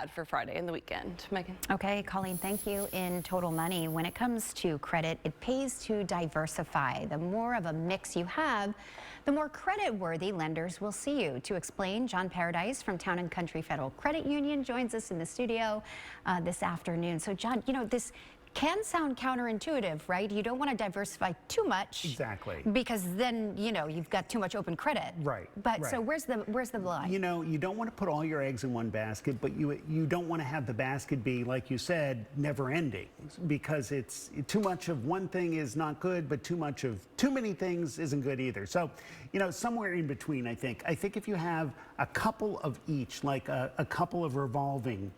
for Friday and the weekend. Megan. Okay, Colleen, thank you. In Total Money, when it comes to credit, it pays to diversify. The more of a mix you have, the more credit-worthy lenders will see you. To explain, John Paradise from Town & Country Federal Credit Union joins us in the studio this afternoon. So, John, you know, this can sound counterintuitive, right? You don't want to diversify too much. Exactly. Because then, you know, you've got too much open credit. Right. But right. so where's the line? You know, you don't want to put all your eggs in one basket, but you don't want to have the basket be, like you said, never ending, because it's too much of one thing is not good, but too many things isn't good either. So, you know, somewhere in between, I think. I think if you have a couple of each, like a couple of revolving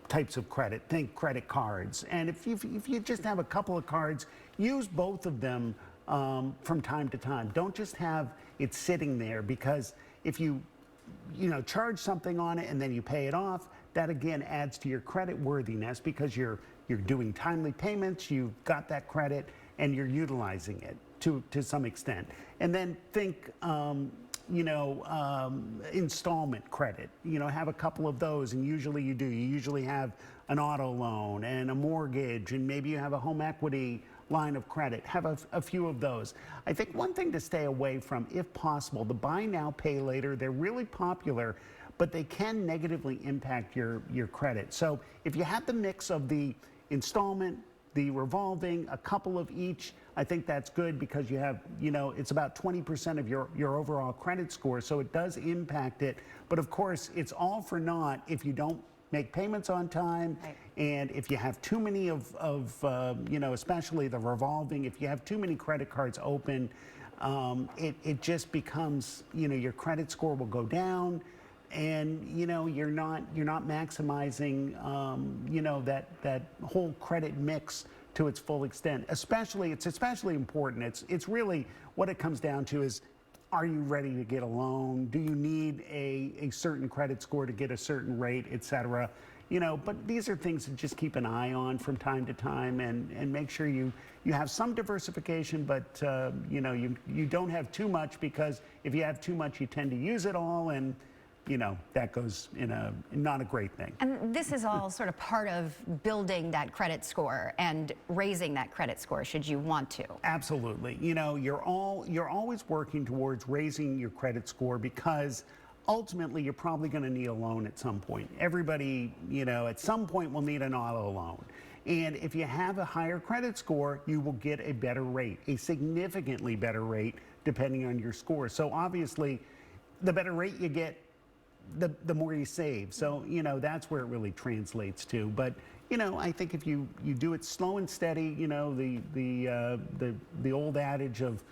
types of credit, think credit cards. And if you just have a couple of cards, use both of them from time to time. Don't just have it sitting there, because if you charge something on it and then you pay it off, that again adds to your credit worthiness, because you're doing timely payments, you've got that credit and you're utilizing it to some extent. And then think installment credit, have a couple of those, and usually you do. You usually have an auto loan and a mortgage, and maybe you have a home equity line of credit. Have a few of those. I think one thing to stay away from, if possible, the buy now, pay later. They're really popular, but they can negatively impact your credit. So if you have the mix of the installment, the revolving, a couple of each, I think that's good, because you have, it's about 20% of your overall credit score, so it does impact it. But of course, it's all for naught if you don't make payments on time, right. And if you have too many of especially the revolving, if you have too many credit cards open, it just becomes, your credit score will go down. And you're not maximizing that whole credit mix to its full extent. It's especially important. It's really what it comes down to is, are you ready to get a loan? Do you need a certain credit score to get a certain rate, etc.? But these are things to just keep an eye on from time to time, and make sure you have some diversification, but you don't have too much, because if you have too much, you tend to use it all, and that goes in not a great thing. And this is all sort of part of building that credit score and raising that credit score, should you want to. Absolutely. You're always working towards raising your credit score, because ultimately you're probably going to need a loan at some point. Everybody, at some point will need an auto loan. And if you have a higher credit score, you will get a better rate, a significantly better rate, depending on your score. So obviously, the better rate you get, the more you save. So, that's where it really translates to. But, I think if you do it slow and steady, the old adage of,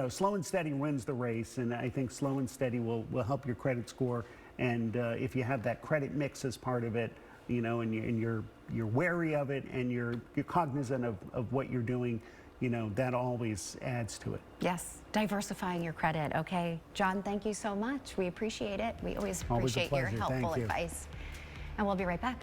slow and steady wins the race. And I think slow and steady will help your credit score. And if you have that credit mix as part of it, and you're wary of it, and you're cognizant of what you're doing, that always adds to it. Yes, diversifying your credit. Okay, John, thank you so much. We appreciate it. We always appreciate your helpful advice. And we'll be right back.